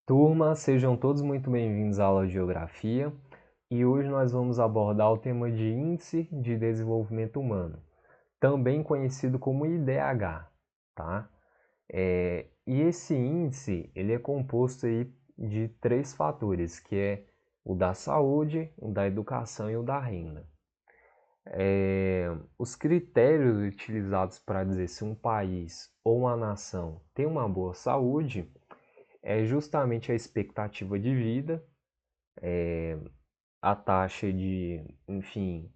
Turma, sejam todos muito bem-vindos à aula de Geografia e hoje nós vamos abordar o tema de Índice de Desenvolvimento Humano, também conhecido como IDH, tá? E esse índice ele é composto aí de três fatores, que é o da saúde, o da educação e o da renda. Os critérios utilizados para dizer se um país ou uma nação tem uma boa saúde é justamente a expectativa de vida, a taxa de, enfim,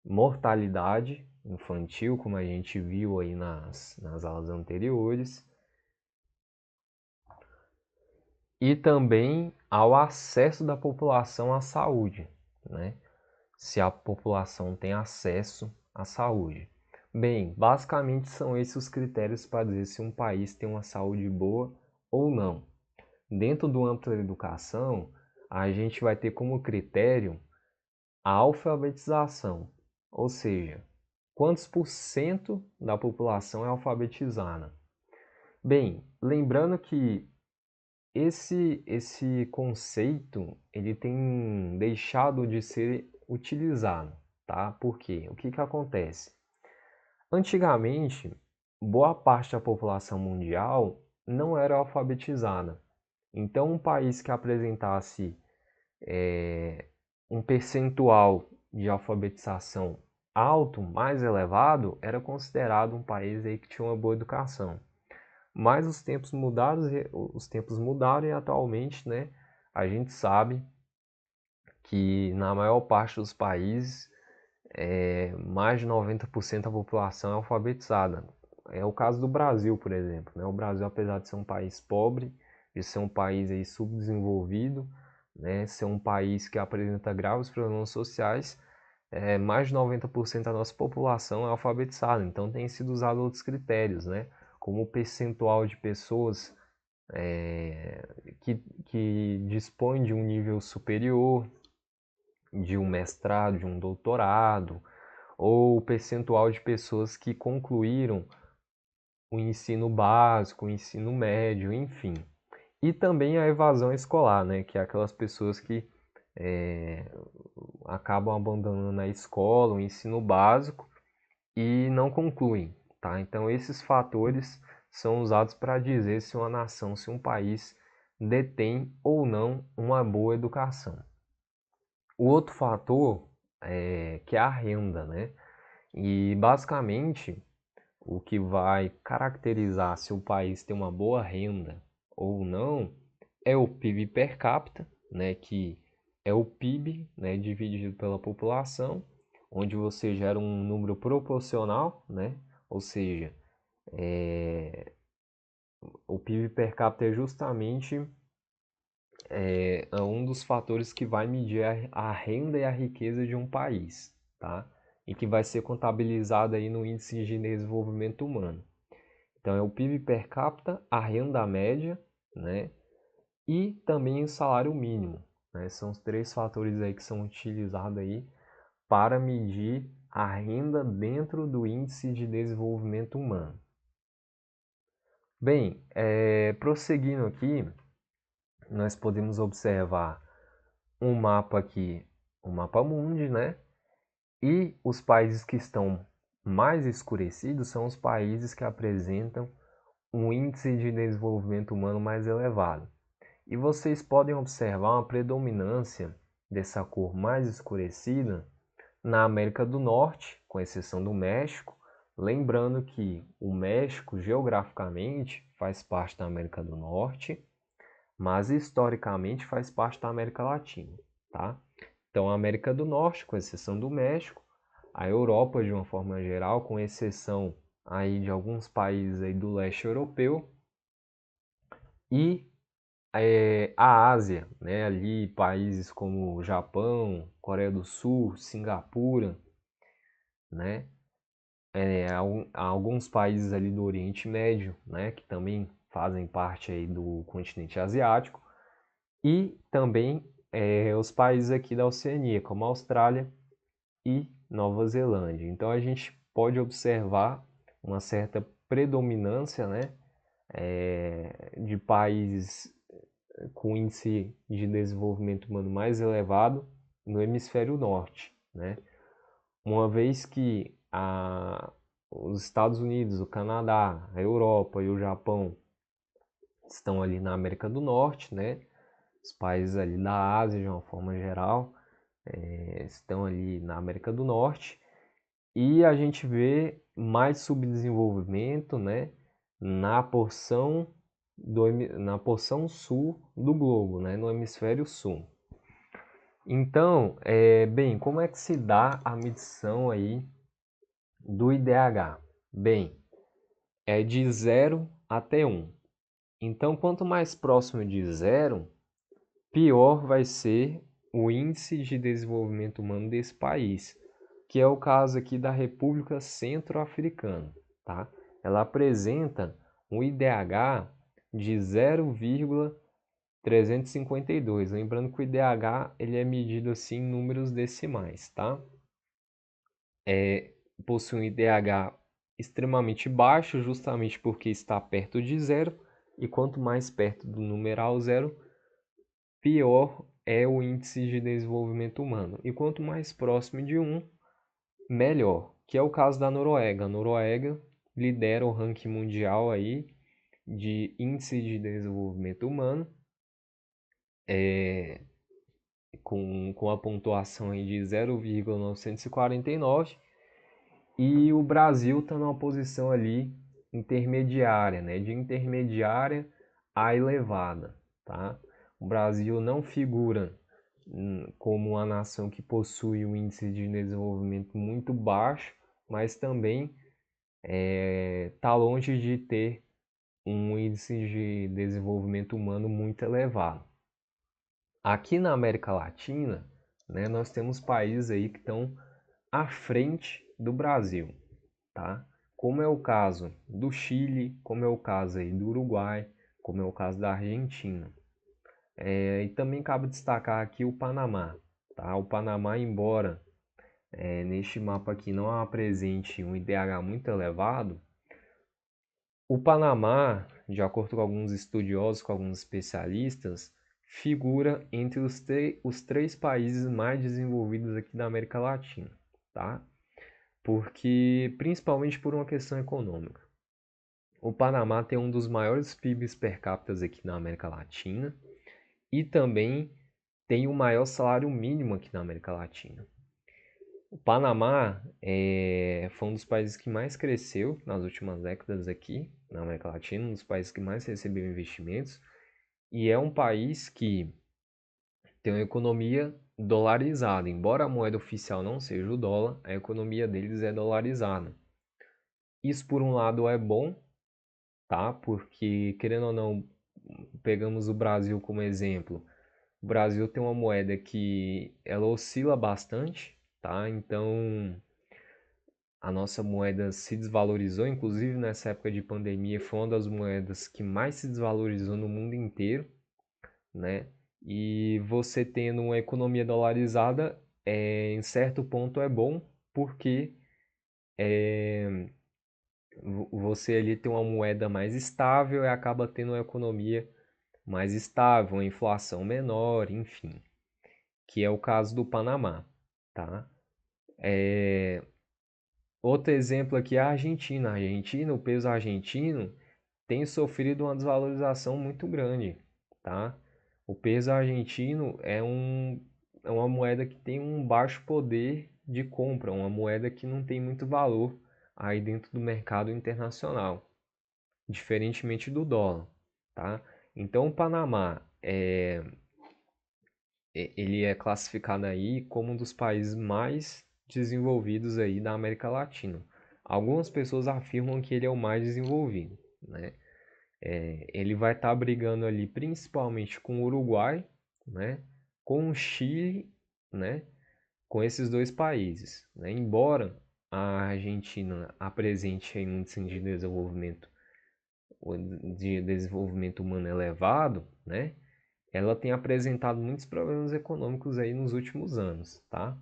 mortalidade infantil, como a gente viu aí nas aulas anteriores, e também ao acesso da população à saúde, né? Se a população tem acesso à saúde. Bem, basicamente são esses os critérios para dizer se um país tem uma saúde boa ou não. Dentro do âmbito da educação, a gente vai ter como critério a alfabetização, ou seja, quantos por cento da população é alfabetizada. Bem, lembrando que esse conceito ele tem deixado de ser utilizado, tá? Por quê? O que acontece? Antigamente, boa parte da população mundial não era alfabetizada. Então, um país que apresentasse um percentual de alfabetização alto, mais elevado, era considerado um país aí que tinha uma boa educação. Mas os tempos mudaram e atualmente, né, a gente sabe que na maior parte dos países, mais de 90% da população é alfabetizada. É o caso do Brasil, por exemplo, né? O Brasil, apesar de ser um país pobre, de ser um país aí subdesenvolvido, né, ser um país que apresenta graves problemas sociais, mais de 90% da nossa população é alfabetizada. Então tem sido usado outros critérios, né, como o percentual de pessoas que dispõem de um nível superior, de um mestrado, de um doutorado, ou o percentual de pessoas que concluíram o ensino básico, o ensino médio, enfim. E também a evasão escolar, né, que é aquelas pessoas que é, acabam abandonando a escola, o ensino básico e não concluem, tá? Então esses fatores são usados para dizer se uma nação, se um país detém ou não uma boa educação. O outro fator é que é a renda, né? E basicamente o que vai caracterizar se o país tem uma boa renda ou não é o PIB per capita, né, que é o PIB, né, dividido pela população, onde você gera um número proporcional, né, ou seja, o PIB per capita é justamente um dos fatores que vai medir a renda e a riqueza de um país, tá? E que vai ser contabilizado aí no Índice de Desenvolvimento Humano. Então é o PIB per capita, a renda média, né? E também o salário mínimo, né? São os três fatores aí que são utilizados aí para medir a renda dentro do Índice de Desenvolvimento Humano. Bem, prosseguindo aqui, nós podemos observar um mapa aqui, o mapa mundi, né? E os países que estão mais escurecidos são os países que apresentam um índice de desenvolvimento humano mais elevado. E vocês podem observar uma predominância dessa cor mais escurecida na América do Norte, com exceção do México, lembrando que o México geograficamente faz parte da América do Norte, mas historicamente faz parte da América Latina, tá? Então, a América do Norte, com exceção do México, a Europa de uma forma geral, com exceção aí de alguns países aí do leste europeu, e a Ásia, né? Ali países como Japão, Coreia do Sul, Singapura, né? Há alguns países ali do Oriente Médio, né? Que também fazem parte aí do continente asiático, e também os países aqui da Oceania, como a Austrália e Nova Zelândia. Então a gente pode observar uma certa predominância, né, de países com o índice de desenvolvimento humano mais elevado no hemisfério norte, né? Uma vez que os Estados Unidos, o Canadá, a Europa e o Japão estão ali na América do Norte, né? Os países ali da Ásia, de uma forma geral, estão ali na América do Norte. E a gente vê mais subdesenvolvimento, né? Na porção sul do globo, né? No hemisfério sul. Então, bem, como é que se dá a medição aí do IDH? Bem, é de 0 até 1. Então, quanto mais próximo de 0, pior vai ser o índice de desenvolvimento humano desse país, que é o caso aqui da República Centro-Africana, tá? Ela apresenta um IDH de 0,352. Lembrando que o IDH ele é medido assim em números decimais, tá? Possui um IDH extremamente baixo, justamente porque está perto de zero, e quanto mais perto do numeral zero, pior é o índice de desenvolvimento humano. E quanto mais próximo de 1, melhor, que é o caso da Noruega. A Noruega lidera o ranking mundial aí de índice de desenvolvimento humano, com a pontuação aí de 0,949, e o Brasil está numa posição ali intermediária, né? De intermediária a elevada, tá? O Brasil não figura como uma nação que possui um índice de desenvolvimento muito baixo, mas também está longe de ter um índice de desenvolvimento humano muito elevado. Aqui na América Latina, né, nós temos países aí que estão à frente do Brasil, tá? Como é o caso do Chile, como é o caso aí do Uruguai, como é o caso da Argentina. E também cabe destacar aqui o Panamá, tá? O Panamá, embora neste mapa aqui não apresente um IDH muito elevado, o Panamá, de acordo com alguns estudiosos, com alguns especialistas, figura entre os 3 países mais desenvolvidos aqui da América Latina, tá? Porque, principalmente por uma questão econômica. O Panamá tem um dos maiores PIBs per capita aqui na América Latina e também tem o maior salário mínimo aqui na América Latina. O Panamá foi um dos países que mais cresceu nas últimas décadas aqui na América Latina, um dos países que mais recebeu investimentos, e é um país que tem uma economia dolarizada. Embora a moeda oficial não seja o dólar, a economia deles é dolarizada. Isso, por um lado, é bom, tá? Porque, querendo ou não, pegamos o Brasil como exemplo. O Brasil tem uma moeda que ela oscila bastante, tá? Então, a nossa moeda se desvalorizou, inclusive nessa época de pandemia, foi uma das moedas que mais se desvalorizou no mundo inteiro, né? E você tendo uma economia dolarizada, em certo ponto é bom, porque você ali tem uma moeda mais estável e acaba tendo uma economia mais estável, uma inflação menor, enfim, que é o caso do Panamá, tá? Outro exemplo aqui é a Argentina. A Argentina, o peso argentino tem sofrido uma desvalorização muito grande, tá? O peso argentino é uma moeda que tem um baixo poder de compra, uma moeda que não tem muito valor aí dentro do mercado internacional, diferentemente do dólar, tá? Então o Panamá ele é classificado aí como um dos países mais desenvolvidos aí da América Latina. Algumas pessoas afirmam que ele é o mais desenvolvido, né? Ele vai estar brigando ali principalmente com o Uruguai, né? Com o Chile, né? Com esses 2 países, né? Embora a Argentina apresente um índice de desenvolvimento humano elevado, né? Ela tem apresentado muitos problemas econômicos aí nos últimos anos, tá?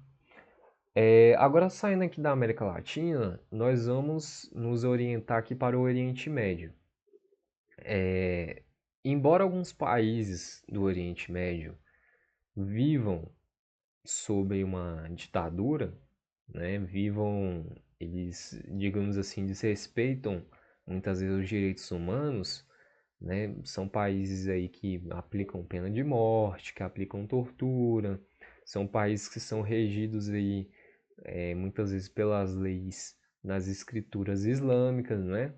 Agora, saindo aqui da América Latina, nós vamos nos orientar aqui para o Oriente Médio. embora alguns países do Oriente Médio vivam sob uma ditadura, né, eles, digamos assim, desrespeitam muitas vezes os direitos humanos, né, são países aí que aplicam pena de morte, que aplicam tortura, são países que são regidos aí muitas vezes pelas leis das escrituras islâmicas, né?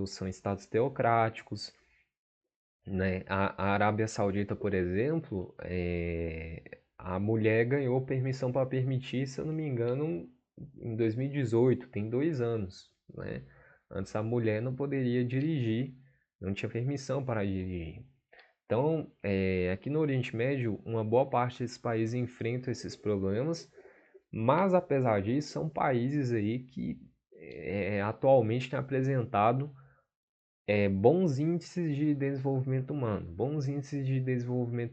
São estados teocráticos, né? A Arábia Saudita, por exemplo, a mulher ganhou permissão para permitir, se eu não me engano, em 2018, tem 2 anos, né? Antes a mulher não poderia dirigir, não tinha permissão para dirigir. Então, aqui no Oriente Médio, uma boa parte desses países enfrentam esses problemas, mas apesar disso, são países aí que atualmente têm apresentado bons índices de desenvolvimento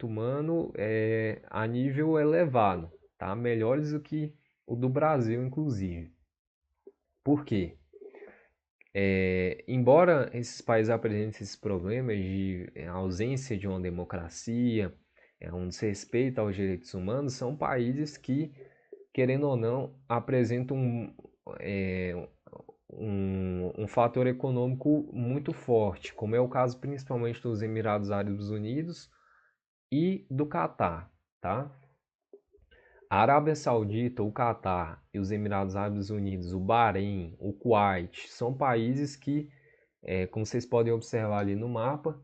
humano, a nível elevado, tá? Melhores do que o do Brasil, inclusive. Por quê? Embora esses países apresentem esses problemas de ausência de uma democracia, um desrespeito aos direitos humanos, são países que, querendo ou não, apresentam um fator econômico muito forte, como é o caso principalmente dos Emirados Árabes Unidos e do Catar, tá? A Arábia Saudita, o Catar e os Emirados Árabes Unidos, o Bahrein, o Kuwait, são países que, como vocês podem observar ali no mapa,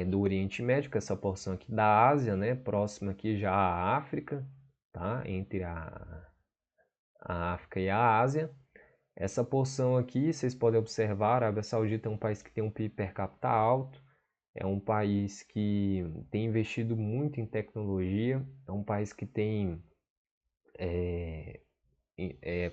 do Oriente Médio, essa porção aqui da Ásia, né, próxima aqui já à África, tá? Entre a África e a Ásia. Essa porção aqui, vocês podem observar, a Arábia Saudita é um país que tem um PIB per capita alto, é um país que tem investido muito em tecnologia, é um país que tem,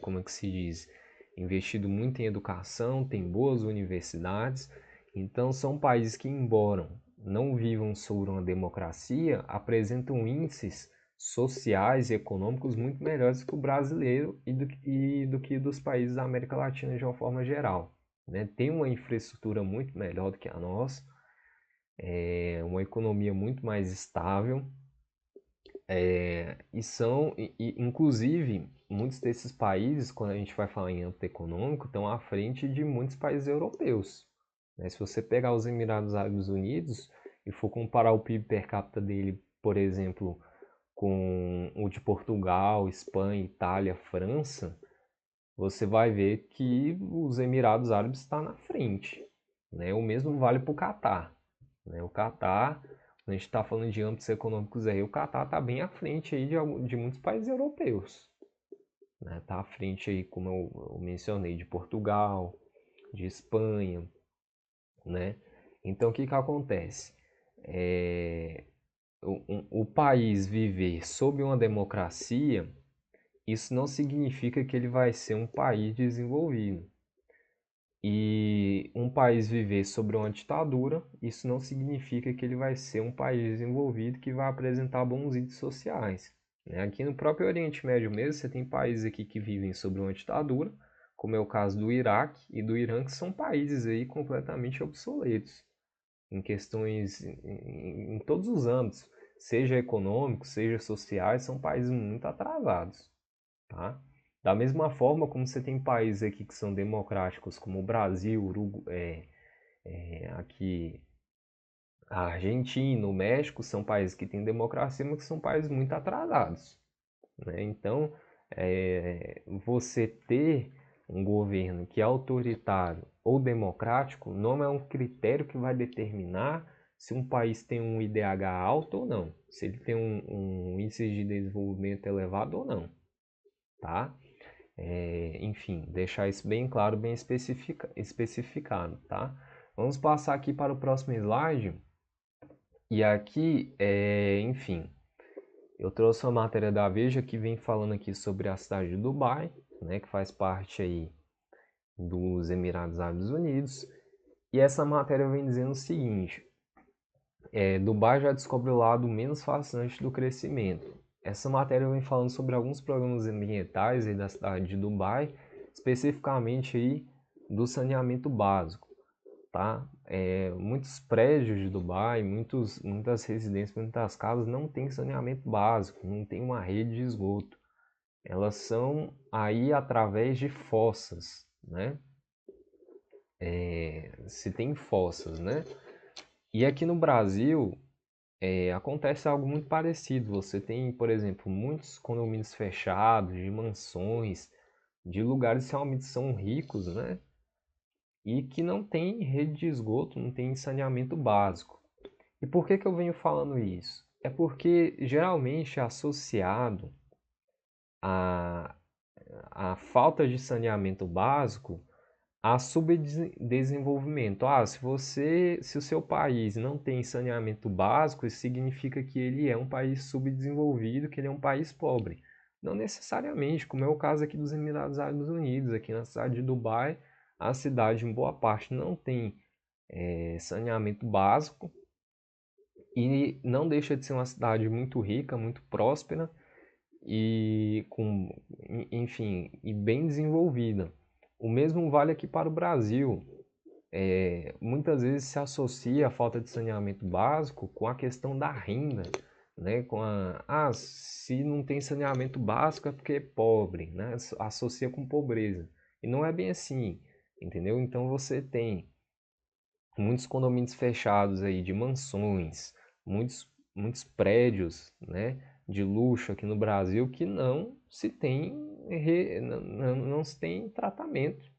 como é que se diz, investido muito em educação, tem boas universidades. Então são países que, embora não vivam sobre uma democracia, apresentam índices sociais e econômicos muito melhores que o brasileiro e do que dos países da América Latina de uma forma geral, né? Tem uma infraestrutura muito melhor do que a nossa, uma economia muito mais estável, inclusive, muitos desses países, quando a gente vai falar em âmbito econômico, estão à frente de muitos países europeus, né? Se você pegar os Emirados Árabes Unidos e for comparar o PIB per capita dele, por exemplo, com o de Portugal, Espanha, Itália, França, você vai ver que os Emirados Árabes estão na frente, né? O mesmo vale para o Catar, né? O Catar, quando a gente está falando de âmbitos econômicos aí, o Catar está bem à frente aí de muitos países europeus, né? Está à frente aí, como eu mencionei, de Portugal, de Espanha, né? Então, o que acontece? O país viver sob uma democracia, isso não significa que ele vai ser um país desenvolvido. E um país viver sobre uma ditadura, isso não significa que ele vai ser um país desenvolvido que vai apresentar bons índices sociais, né? Aqui no próprio Oriente Médio mesmo, você tem países aqui que vivem sobre uma ditadura, como é o caso do Iraque e do Irã, que são países aí completamente obsoletos em questões, em todos os âmbitos, seja econômicos, seja sociais, são países muito atrasados, tá? Da mesma forma como você tem países aqui que são democráticos, como o Brasil, aqui a Argentina, o México, são países que têm democracia, mas que são países muito atrasados, né? Então, você ter um governo que é autoritário ou democrático não é um critério que vai determinar se um país tem um IDH alto ou não, se ele tem um índice de desenvolvimento elevado ou não, tá? Enfim, deixar isso bem claro, bem especificado, tá? Vamos passar aqui para o próximo slide. E aqui, enfim, eu trouxe uma matéria da Veja que vem falando aqui sobre a cidade de Dubai, né, que faz parte aí dos Emirados Árabes Unidos. E essa matéria vem dizendo o seguinte: Dubai já descobre o lado menos fascinante do crescimento. Essa matéria vem falando sobre alguns programas ambientais aí da cidade de Dubai, especificamente aí do saneamento básico, tá? muitos prédios de Dubai, muitas residências, muitas casas não têm saneamento básico, não tem uma rede de esgoto. Elas são aí através de fossas, né? Se tem fossas, né? E aqui no Brasil acontece algo muito parecido. Você tem, por exemplo, muitos condomínios fechados, de mansões, de lugares que realmente são ricos, né? E que não tem rede de esgoto, não tem saneamento básico. E por que que eu venho falando isso? É porque geralmente é associado a, a falta de saneamento básico a subdesenvolvimento. Se o seu país não tem saneamento básico, isso significa que ele é um país subdesenvolvido, que ele é um país pobre. Não necessariamente, como é o caso aqui dos Emirados Árabes Unidos, aqui na cidade de Dubai, a cidade em boa parte não tem saneamento básico e não deixa de ser uma cidade muito rica, muito próspera e enfim, e bem desenvolvida. O mesmo vale aqui para o Brasil. Muitas vezes se associa a falta de saneamento básico com a questão da renda, né? Se não tem saneamento básico é porque é pobre, né? Associa com pobreza. E não é bem assim, entendeu? Então você tem muitos condomínios fechados aí de mansões, muitos prédios, né, de luxo aqui no Brasil que não se tem tratamento,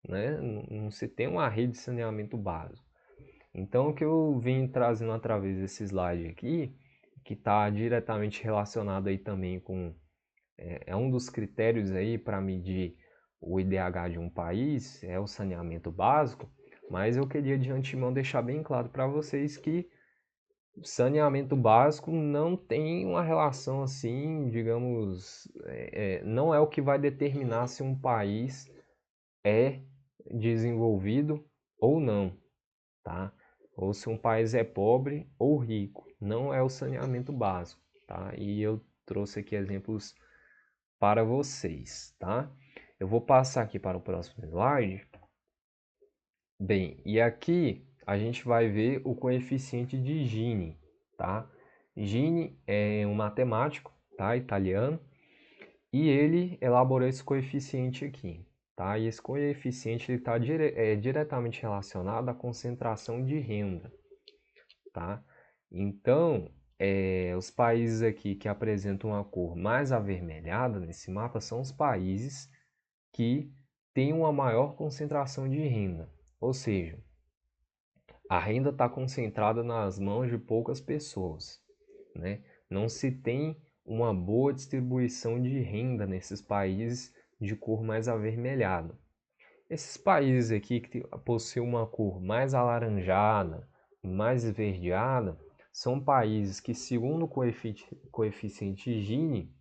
né? Não se tem uma rede de saneamento básico. Então, o que eu vim trazendo através desse slide aqui, que está diretamente relacionado aí também com um dos critérios aí para medir o IDH de um país, é o saneamento básico, mas eu queria de antemão deixar bem claro para vocês que saneamento básico não tem uma relação assim, digamos, não é o que vai determinar se um país é desenvolvido ou não, tá? Ou se um país é pobre ou rico, não é o saneamento básico, tá? E eu trouxe aqui exemplos para vocês, tá? Eu vou passar aqui para o próximo slide. Bem, e aqui a gente vai ver o coeficiente de Gini, tá? Gini é um matemático, tá? Italiano, e ele elaborou esse coeficiente aqui, tá? E esse coeficiente está diretamente relacionado à concentração de renda, tá? Então, os países aqui que apresentam uma cor mais avermelhada nesse mapa são os países que têm uma maior concentração de renda, ou seja, a renda está concentrada nas mãos de poucas pessoas, né? Não se tem uma boa distribuição de renda nesses países de cor mais avermelhada. Esses países aqui que possuem uma cor mais alaranjada, mais esverdeada, são países que, segundo o coeficiente Gini,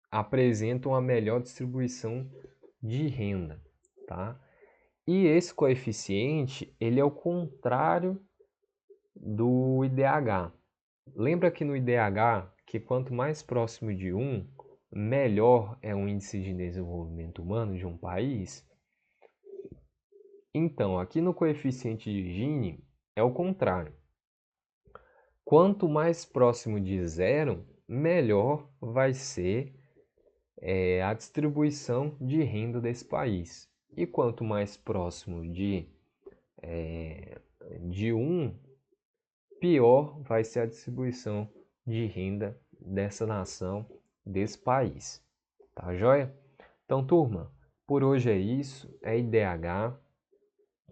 apresentam a melhor distribuição de renda, tá? E esse coeficiente, ele é o contrário do IDH. Lembra que no IDH, que quanto mais próximo de 1, melhor é o índice de desenvolvimento humano de um país? Então, aqui no coeficiente de Gini é o contrário. Quanto mais próximo de 0, melhor vai ser a distribuição de renda desse país. E quanto mais próximo de 1, pior vai ser a distribuição de renda dessa nação, desse país. Tá joia? Então, turma, por hoje é isso. É IDH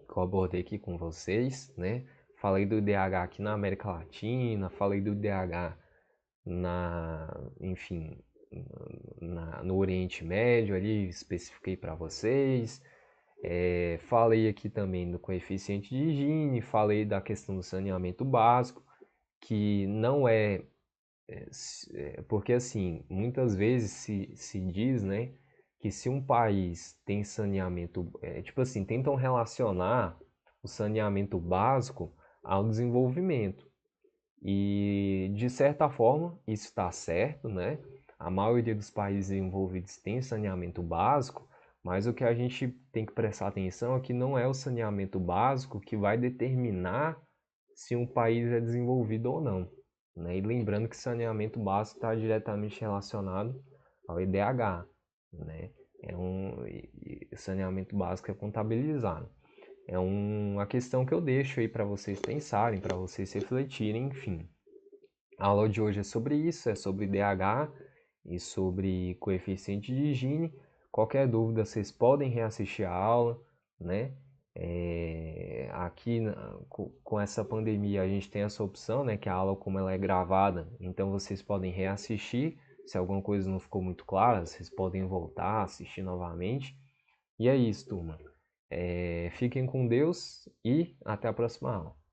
que eu abordei aqui com vocês, né? Falei do IDH aqui na América Latina, falei do IDH enfim, no Oriente Médio ali, especifiquei para vocês. Falei aqui também do coeficiente de Gini, falei da questão do saneamento básico, que não porque assim, muitas vezes se diz, né, que se um país tem saneamento, tipo assim, tentam relacionar o saneamento básico ao desenvolvimento. E de certa forma, isso está certo, né? A maioria dos países desenvolvidos tem saneamento básico, Mas o que a gente tem que prestar atenção é que não é o saneamento básico que vai determinar se um país é desenvolvido ou não, né? E lembrando que saneamento básico está diretamente relacionado ao IDH, né? Saneamento básico é contabilizado. É uma questão que eu deixo aí para vocês pensarem, para vocês refletirem, enfim. A aula de hoje é sobre isso, é sobre IDH e sobre coeficiente de Gini. Qualquer dúvida, vocês podem reassistir a aula, né? Aqui com essa pandemia a gente tem essa opção, né? Que a aula, como ela é gravada, então vocês podem reassistir. Se alguma coisa não ficou muito clara, vocês podem voltar, assistir novamente. E é isso, turma. Fiquem com Deus e até a próxima aula.